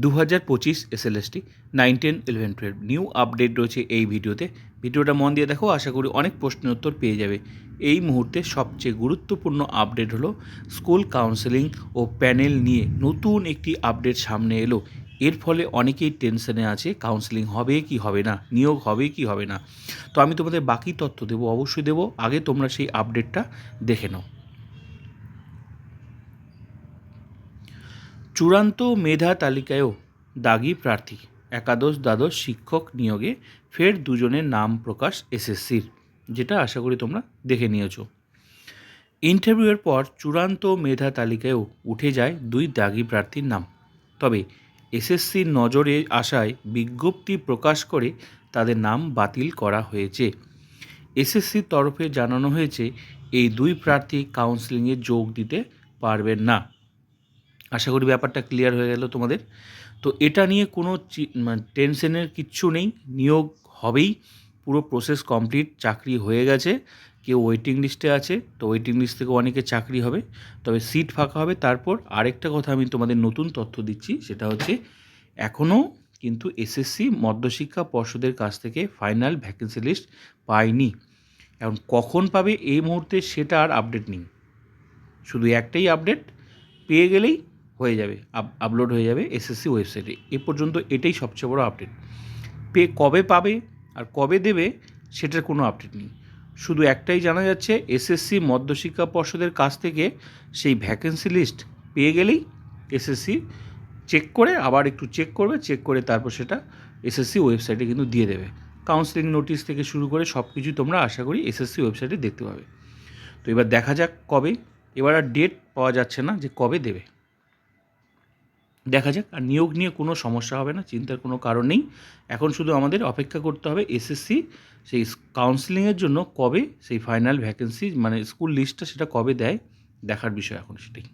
2025 SLST 9, 10, 11, 12 new update রয়েছে এই ভিডিওতে। ভিডিওটা মন দিয়ে দেখো, আশা করি অনেক প্রশ্নের উত্তর পেয়ে যাবে। এই মুহূর্তে সবচেয়ে গুরুত্বপূর্ণ আপডেট হলো স্কুল কাউন্সেলিং ও প্যানেল নিয়ে নতুন একটি আপডেট সামনে এলো। এর ফলে অনেকেই টেনশনে আছে, কাউন্সেলিং হবে কি হবে না, নিয়োগ হবে কি হবে না। তো আমি তোমাদের বাকি তথ্য দেবো, অবশ্যই দেবো, আগে তোমরা সেই আপডেটটা দেখে নাও। চূড়ান্ত মেধা তালিকায়ও দাগি প্রার্থী, একাদশ দ্বাদশ শিক্ষক নিয়োগে ফের দুজনের নাম প্রকাশ এসএসসির, যেটা আশা করি তোমরা দেখে নিয়েছো। ইন্টারভিউয়ের পর চূড়ান্ত মেধা তালিকায়ও উঠে যায় দুই দাগি প্রার্থীর নাম। তবে এসএসসির নজরে আসায় বিজ্ঞপ্তি প্রকাশ করে তাদের নাম বাতিল করা হয়েছে। এসএসসির তরফে জানানো হয়েছে এই দুই প্রার্থী কাউন্সেলিংয়ে যোগ দিতে পারবেন না। আশা করি ব্যাপারটা ক্লিয়ার হয়ে গেল তোমাদের। তো এটা নিয়ে কোনো টেনশনের কিচ্ছু নেই, নিয়োগ হবেই, পুরো প্রসেস কমপ্লিট, চাকরি হয়ে গেছে। কেউ ওয়েটিং লিস্টে আছে, তো ওয়েটিং লিস্ট থেকে অনেকে চাকরি হবে, তবে সিট ফাঁকা হবে। তারপর আরেকটা কথা আমি তোমাদের নতুন তথ্য দিচ্ছি, সেটা হচ্ছে এখনও কিন্তু এসএসসি মধ্যশিক্ষা পর্ষদের কাছ থেকে ফাইনাল ভ্যাকেন্সি লিস্ট পায়নি। এখন কখন পাবে এই মুহূর্তে সেটা আর আপডেট নেই, শুধু একটাই আপডেট, পেয়ে গেলেই হয়ে যাবে, আপলোড হয়ে যাবে এসএসসি ওয়েবসাইটে। এ পর্যন্ত এটাই সবচেয়ে বড় আপডেট। কবে পাবে আর কবে দেবে সেটার কোনো আপডেট নেই, শুধু একটাই জানা যাচ্ছে এসএসসি মধ্যশিক্ষা পর্ষদের কাছ থেকে সেই ভ্যাকেন্সি লিস্ট পেয়ে গেলেই এসএসসি চেক করে আবার একটু চেক করবে, চেক করে তারপর সেটা এসএসসি ওয়েবসাইটে কিন্তু দিয়ে দেবে। কাউন্সেলিং নোটিশ থেকে শুরু করে সব কিছুই তোমরা আশা করি এসএসসি ওয়েবসাইটে দেখতে পাবে। তো এবার দেখা যাক কবে, এবার আর ডেট পাওয়া যাচ্ছে না যে কবে দেবে, দেখা যাক। আর নিয়োগ নিয়ে কোনো সমস্যা হবে না, চিন্তার কোনো কারণ নেই। এখন শুধু আমাদের অপেক্ষা করতে হবে এসএসসি সেই কাউন্সেলিংয়ের জন্য কবে সেই ফাইনাল ভ্যাকেন্সি মানে স্কুল লিস্টটা সেটা কবে দেয়, দেখার বিষয় এখন সেটাই।